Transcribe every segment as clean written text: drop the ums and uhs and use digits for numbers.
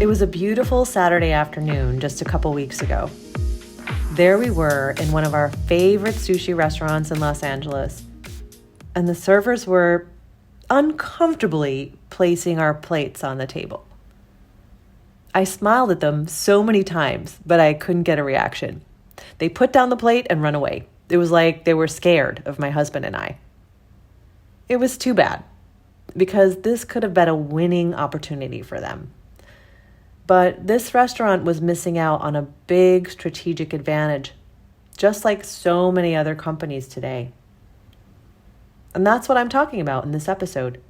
It was a beautiful Saturday afternoon just a couple weeks ago. There we were in one of our favorite sushi restaurants in Los Angeles, and the servers were uncomfortably placing our plates on the table. I smiled at them so many times, but I couldn't get a reaction. They put down the plate and run away. It was like they were scared of my husband and I. It was too bad, because this could have been a winning opportunity for them. But this restaurant was missing out on a big strategic advantage, just like so many other companies today. And that's what I'm talking about in this episode,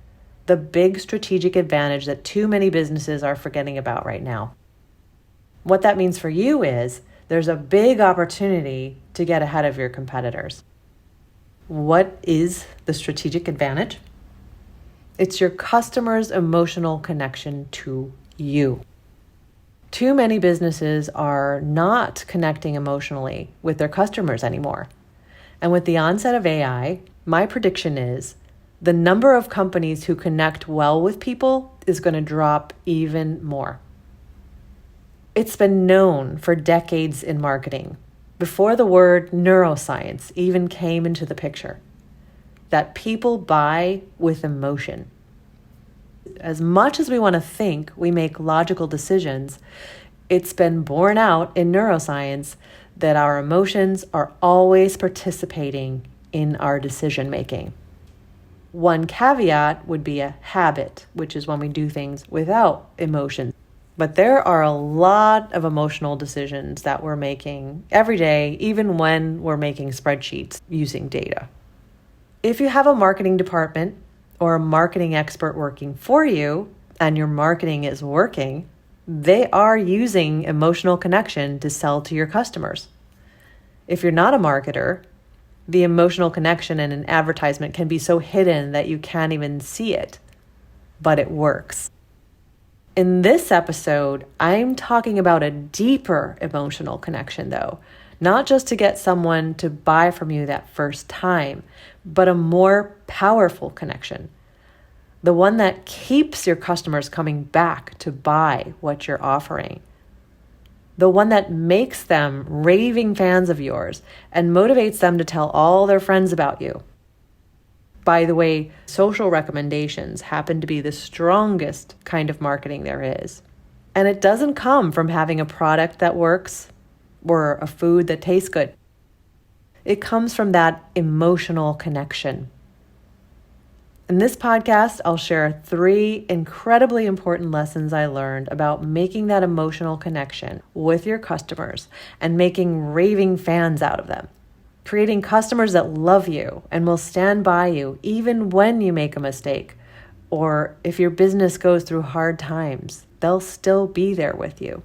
the big strategic advantage that too many businesses are forgetting about right now. What that means for you is there's a big opportunity to get ahead of your competitors. What is the strategic advantage? It's your customer's emotional connection to you. Too many businesses are not connecting emotionally with their customers anymore. And with the onset of AI, my prediction is the number of companies who connect well with people is going to drop even more. It's been known for decades in marketing, before the word neuroscience even came into the picture, that people buy with emotion. As much as we want to think we make logical decisions, it's been borne out in neuroscience that our emotions are always participating in our decision making. One caveat would be a habit, which is when we do things without emotion. But there are a lot of emotional decisions that we're making every day, even when we're making spreadsheets using data. If you have a marketing department or a marketing expert working for you, and your marketing is working, they are using emotional connection to sell to your customers. If you're not a marketer, the emotional connection in an advertisement can be so hidden that you can't even see it, but it works. In this episode, I'm talking about a deeper emotional connection though, not just to get someone to buy from you that first time, but a more powerful connection. The one that keeps your customers coming back to buy what you're offering. The one that makes them raving fans of yours and motivates them to tell all their friends about you. By the way, social recommendations happen to be the strongest kind of marketing there is. And it doesn't come from having a product that works or a food that tastes good. It comes from that emotional connection. In this podcast, I'll share 3 incredibly important lessons I learned about making that emotional connection with your customers and making raving fans out of them. Creating customers that love you and will stand by you even when you make a mistake. Or if your business goes through hard times, they'll still be there with you.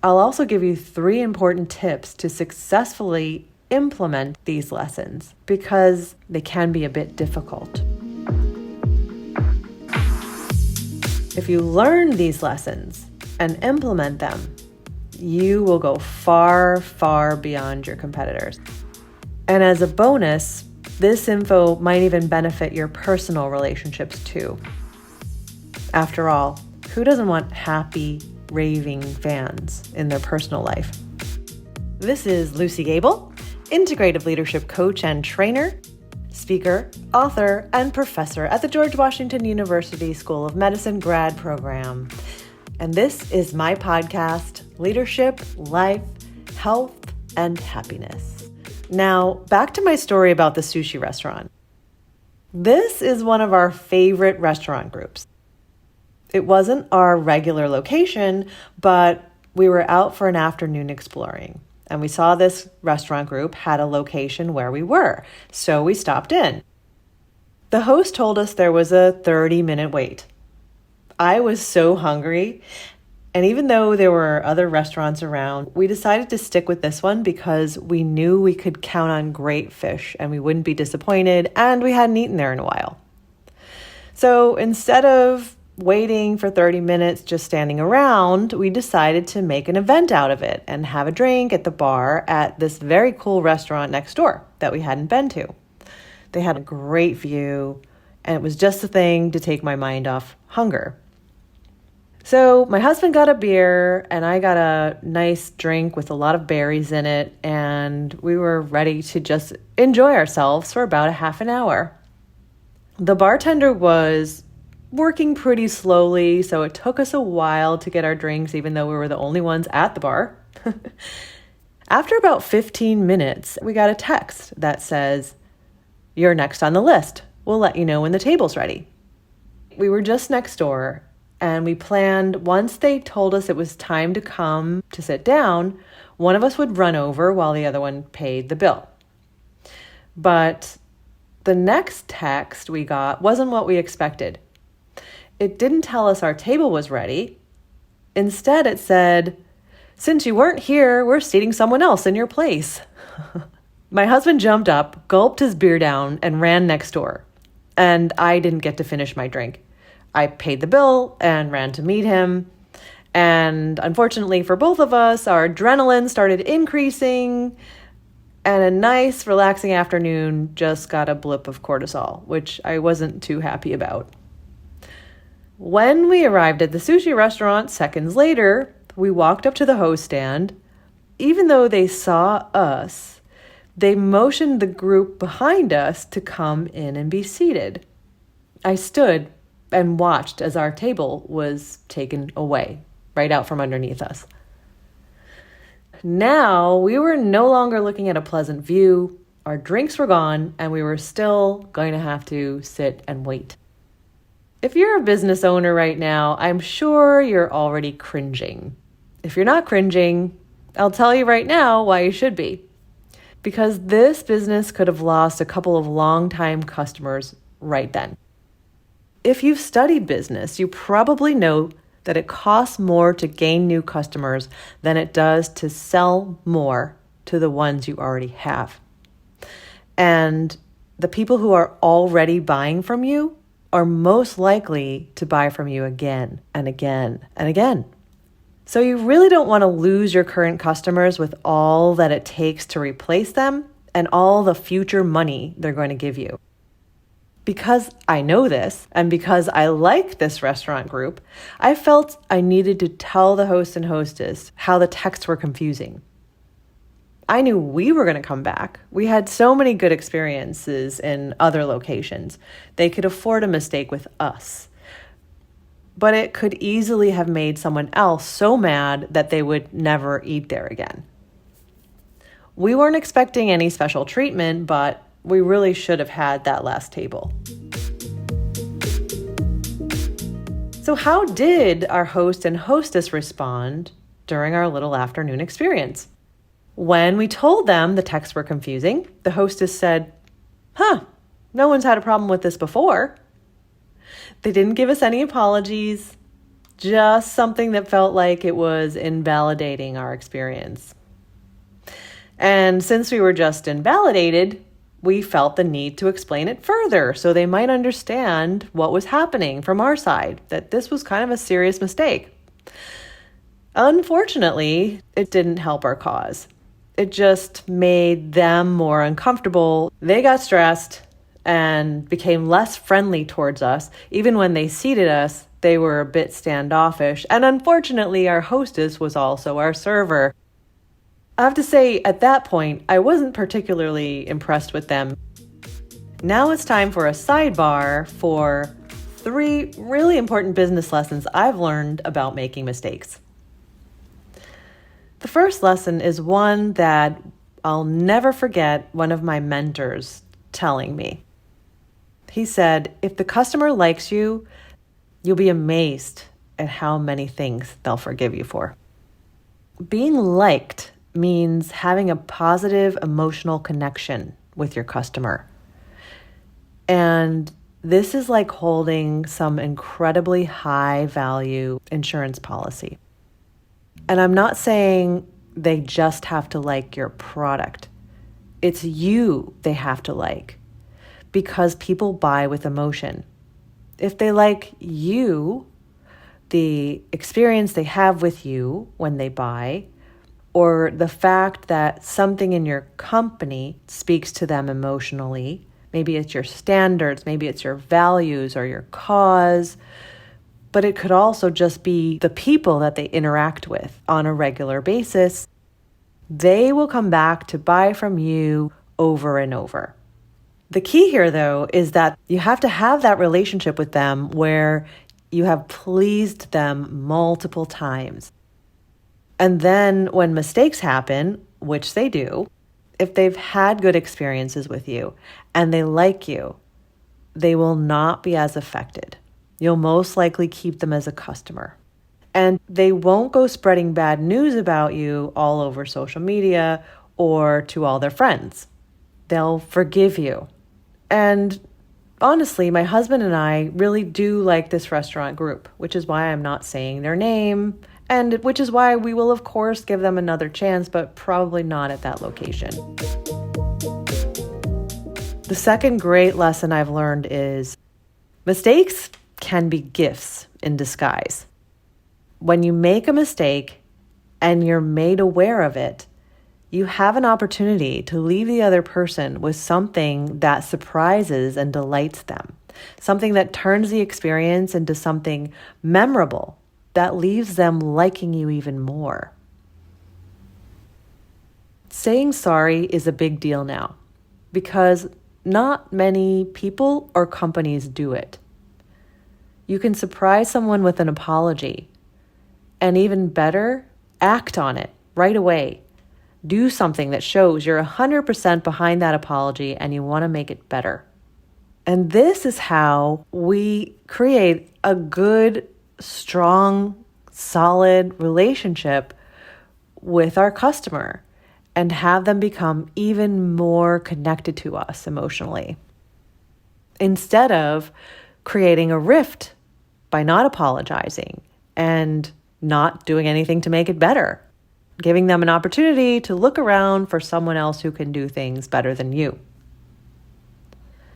I'll also give you 3 important tips to successfully implement these lessons because they can be a bit difficult. If you learn these lessons and implement them, you will go far, far beyond your competitors. And as a bonus, this info might even benefit your personal relationships too. After all, who doesn't want happy, raving fans in their personal life? This is Lucy Gable, integrative leadership coach and trainer, speaker, author, and professor at the George Washington University School of Medicine grad program. And this is my podcast, Leadership, Life, Health, and Happiness. Now, back to my story about the sushi restaurant. This is one of our favorite restaurant groups. It wasn't our regular location, but we were out for an afternoon exploring. And we saw this restaurant group had a location where we were, so we stopped in. The host told us there was a 30-minute wait. I was so hungry, and even though there were other restaurants around, we decided to stick with this one because we knew we could count on great fish and we wouldn't be disappointed, and we hadn't eaten there in a while. So instead of waiting for 30 minutes just standing around, we decided to make an event out of it and have a drink at the bar at this very cool restaurant next door that we hadn't been to. They had a great view, and it was just the thing to take my mind off hunger. So my husband got a beer and I got a nice drink with a lot of berries in it, and we were ready to just enjoy ourselves for about a half an hour. The bartender was working pretty slowly, so it took us a while to get our drinks, even though we were the only ones at the bar. After about 15 minutes, we got a text that says, "You're next on the list. We'll let you know when the table's ready." We were just next door, and we planned once they told us it was time to come to sit down, one of us would run over while the other one paid the bill. But the next text we got wasn't what we expected. It didn't tell us our table was ready. Instead, it said, "Since you weren't here, we're seating someone else in your place." My husband jumped up, gulped his beer down, and ran next door. And I didn't get to finish my drink. I paid the bill and ran to meet him. And unfortunately for both of us, our adrenaline started increasing, and a nice, relaxing afternoon just got a blip of cortisol, which I wasn't too happy about. When we arrived at the sushi restaurant seconds later, we walked up to the host stand. Even though they saw us, they motioned the group behind us to come in and be seated. I stood and watched as our table was taken away, right out from underneath us. Now, we were no longer looking at a pleasant view. Our drinks were gone, and we were still going to have to sit and wait. If you're a business owner right now, I'm sure you're already cringing. If you're not cringing, I'll tell you right now why you should be. Because this business could have lost a couple of longtime customers right then. If you've studied business, you probably know that it costs more to gain new customers than it does to sell more to the ones you already have. And the people who are already buying from you are most likely to buy from you again and again and again. So you really don't want to lose your current customers with all that it takes to replace them and all the future money they're going to give you. Because I know this, and because I like this restaurant group, I felt I needed to tell the host and hostess how the texts were confusing. I knew we were going to come back. We had so many good experiences in other locations. They could afford a mistake with us. But it could easily have made someone else so mad that they would never eat there again. We weren't expecting any special treatment, but we really should have had that last table. So how did our host and hostess respond during our little afternoon experience? When we told them the texts were confusing, the hostess said, "No one's had a problem with this before." They didn't give us any apologies, just something that felt like it was invalidating our experience. And since we were just invalidated, we felt the need to explain it further so they might understand what was happening from our side, that this was kind of a serious mistake. Unfortunately, it didn't help our cause. It just made them more uncomfortable. They got stressed and became less friendly towards us. Even when they seated us, they were a bit standoffish. And unfortunately, our hostess was also our server. I have to say, at that point, I wasn't particularly impressed with them. Now it's time for a sidebar for 3 really important business lessons I've learned about making mistakes. The first lesson is one that I'll never forget one of my mentors telling me. He said, if the customer likes you, you'll be amazed at how many things they'll forgive you for. Being liked means having a positive emotional connection with your customer. And this is like holding some incredibly high value insurance policy. And I'm not saying they just have to like your product. It's you they have to like, because people buy with emotion. If they like you, the experience they have with you when they buy, or the fact that something in your company speaks to them emotionally, maybe it's your standards, maybe it's your values or your cause, but it could also just be the people that they interact with on a regular basis. They will come back to buy from you over and over. The key here, though, is that you have to have that relationship with them where you have pleased them multiple times. And then when mistakes happen, which they do, if they've had good experiences with you and they like you, they will not be as affected. You'll most likely keep them as a customer. And they won't go spreading bad news about you all over social media or to all their friends. They'll forgive you. And honestly, my husband and I really do like this restaurant group, which is why I'm not saying their name, and which is why we will, of course, give them another chance, but probably not at that location. The second great lesson I've learned is mistakes can be gifts in disguise. When you make a mistake and you're made aware of it, you have an opportunity to leave the other person with something that surprises and delights them, something that turns the experience into something memorable that leaves them liking you even more. Saying sorry is a big deal now because not many people or companies do it. You can surprise someone with an apology, and even better, act on it right away. Do something that shows you're 100% behind that apology and you want to make it better. And this is how we create a good, strong, solid relationship with our customer and have them become even more connected to us emotionally. Instead of creating a rift by not apologizing and not doing anything to make it better, giving them an opportunity to look around for someone else who can do things better than you.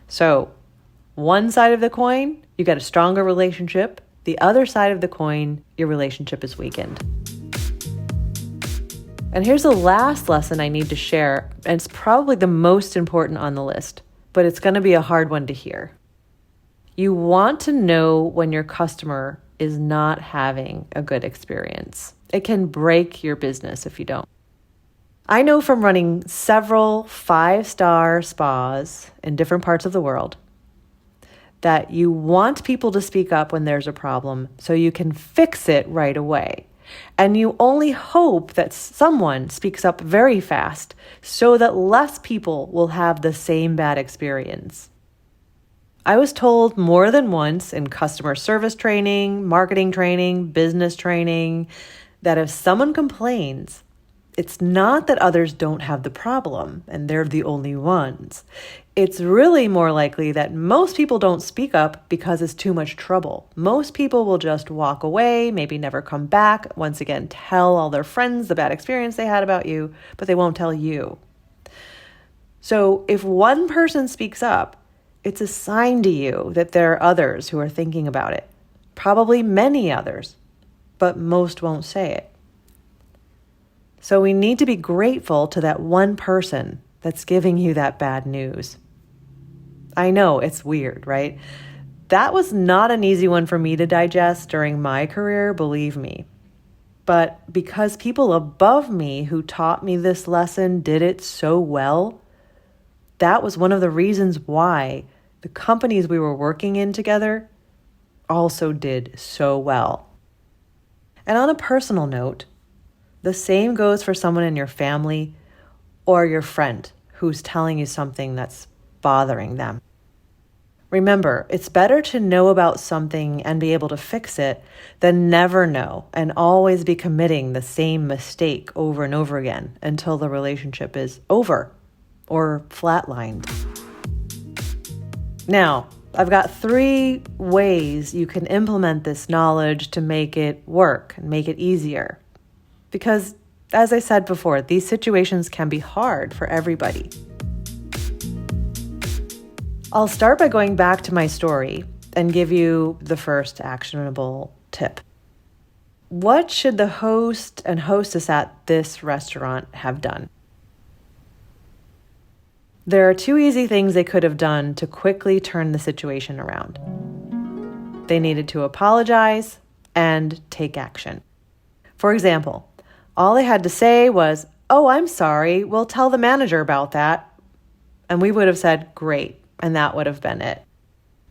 So, one side of the coin, you get a stronger relationship. The other side of the coin, your relationship is weakened. And here's the last lesson I need to share, and it's probably the most important on the list, but it's going to be a hard one to hear. You want to know when your customer is not having a good experience. It can break your business if you don't. I know from running several 5-star spas in different parts of the world that you want people to speak up when there's a problem so you can fix it right away. And you only hope that someone speaks up very fast so that less people will have the same bad experience. I was told more than once in customer service training, marketing training, business training, that if someone complains, it's not that others don't have the problem and they're the only ones. It's really more likely that most people don't speak up because it's too much trouble. Most people will just walk away, maybe never come back, once again tell all their friends the bad experience they had about you, but they won't tell you. So if one person speaks up, it's a sign to you that there are others who are thinking about it, probably many others, but most won't say it. So we need to be grateful to that one person that's giving you that bad news. I know it's weird, right? That was not an easy one for me to digest during my career, believe me. But because people above me who taught me this lesson did it so well, that was one of the reasons why the companies we were working in together also did so well. And on a personal note, the same goes for someone in your family or your friend who's telling you something that's bothering them. Remember, it's better to know about something and be able to fix it than never know and always be committing the same mistake over and over again until the relationship is over or flatlined. Now, I've got 3 ways you can implement this knowledge to make it work and make it easier. Because, as I said before, these situations can be hard for everybody. I'll start by going back to my story and give you the first actionable tip. What should the host and hostess at this restaurant have done? There are 2 easy things they could have done to quickly turn the situation around. They needed to apologize and take action. For example, all they had to say was, "Oh, I'm sorry, we'll tell the manager about that." And we would have said, "Great," and that would have been it.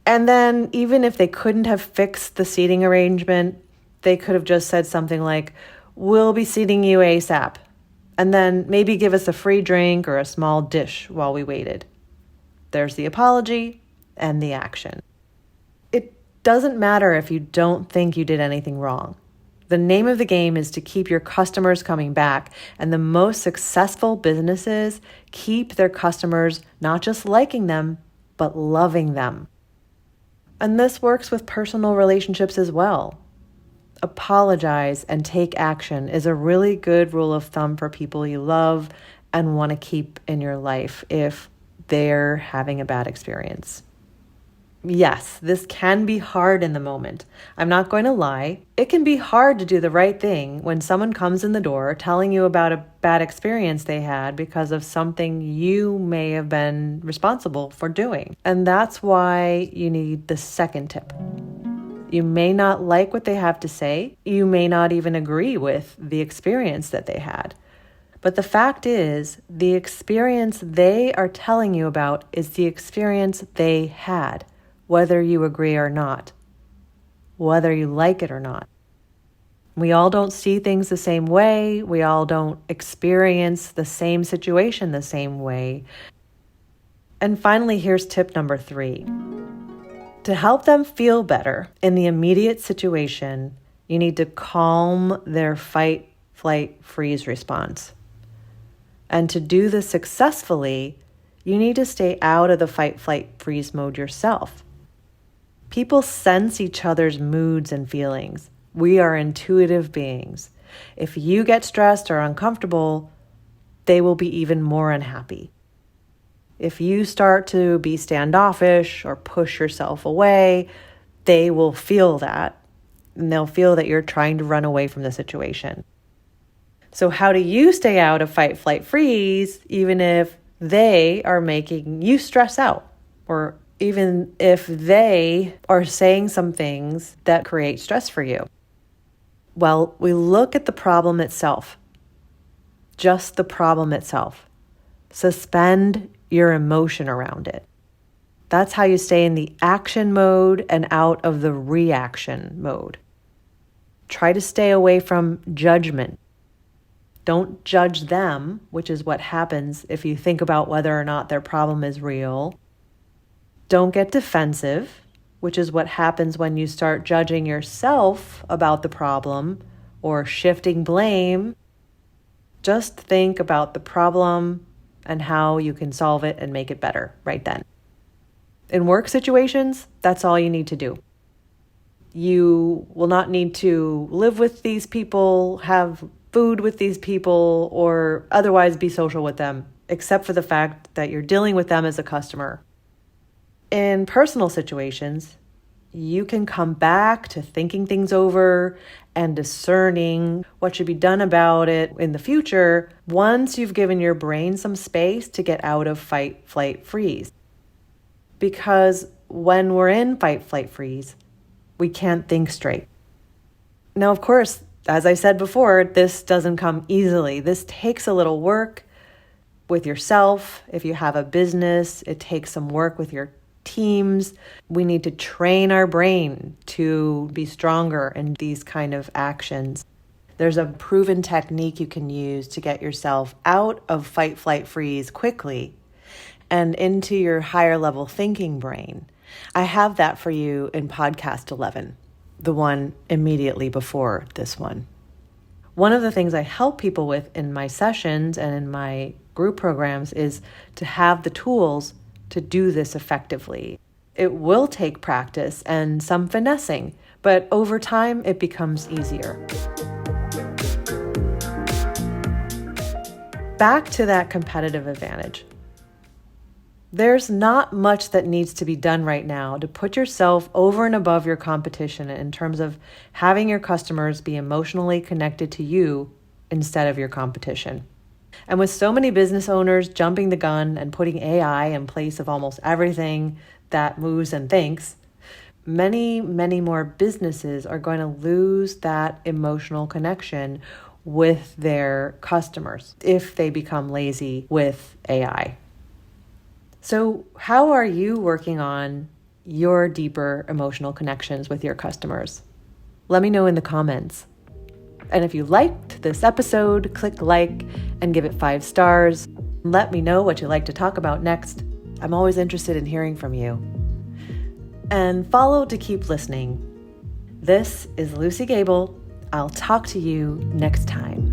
And then even if they couldn't have fixed the seating arrangement, they could have just said something like, "We'll be seating you ASAP," and then maybe give us a free drink or a small dish while we waited. There's the apology and the action. It doesn't matter if you don't think you did anything wrong. The name of the game is to keep your customers coming back, and the most successful businesses keep their customers not just liking them, but loving them. And this works with personal relationships as well. Apologize and take action is a really good rule of thumb for people you love and want to keep in your life if they're having a bad experience. Yes, this can be hard in the moment. I'm not going to lie. It can be hard to do the right thing when someone comes in the door telling you about a bad experience they had because of something you may have been responsible for doing. And that's why you need the second tip. You may not like what they have to say. You may not even agree with the experience that they had. But the fact is, the experience they are telling you about is the experience they had, whether you agree or not, whether you like it or not. We all don't see things the same way. We all don't experience the same situation the same way. And finally, here's tip number 3. To help them feel better in the immediate situation, you need to calm their fight, flight, freeze response. And to do this successfully, you need to stay out of the fight, flight, freeze mode yourself. People sense each other's moods and feelings. We are intuitive beings. If you get stressed or uncomfortable, they will be even more unhappy. If you start to be standoffish or push yourself away, they will feel that, and they'll feel that you're trying to run away from the situation. So how do you stay out of fight, flight, freeze, even if they are making you stress out, or even if they are saying some things that create stress for you? Well, we look at the problem itself, just the problem itself. Suspend your emotion around it. That's how you stay in the action mode and out of the reaction mode. Try to stay away from judgment. Don't judge them, which is what happens if you think about whether or not their problem is real. Don't get defensive, which is what happens when you start judging yourself about the problem or shifting blame. Just think about the problem and how you can solve it and make it better right then. In work situations, that's all you need to do. You will not need to live with these people, have food with these people, or otherwise be social with them, except for the fact that you're dealing with them as a customer. In personal situations, you can come back to thinking things over and discerning what should be done about it in the future once you've given your brain some space to get out of fight, flight, freeze. Because when we're in fight, flight, freeze, we can't think straight. Now, of course, as I said before, this doesn't come easily. This takes a little work with yourself. If you have a business, it takes some work with your teams. We need to train our brain to be stronger in these kind of actions. There's a proven technique you can use to get yourself out of fight, flight, freeze quickly and into your higher level thinking brain. I have that for you in podcast 11, the one immediately before this one. One of the things I help people with in my sessions and in my group programs is to have the tools to do this effectively. It will take practice and some finessing, but over time it becomes easier. Back to that competitive advantage. There's not much that needs to be done right now to put yourself over and above your competition in terms of having your customers be emotionally connected to you instead of your competition. And with so many business owners jumping the gun and putting AI in place of almost everything that moves and thinks, many, many more businesses are going to lose that emotional connection with their customers if they become lazy with AI. So, how are you working on your deeper emotional connections with your customers? Let me know in the comments. And if you liked this episode, click like and give it 5 stars. Let me know what you'd like to talk about next. I'm always interested in hearing from you. And follow to keep listening. This is Lucy Gable. I'll talk to you next time.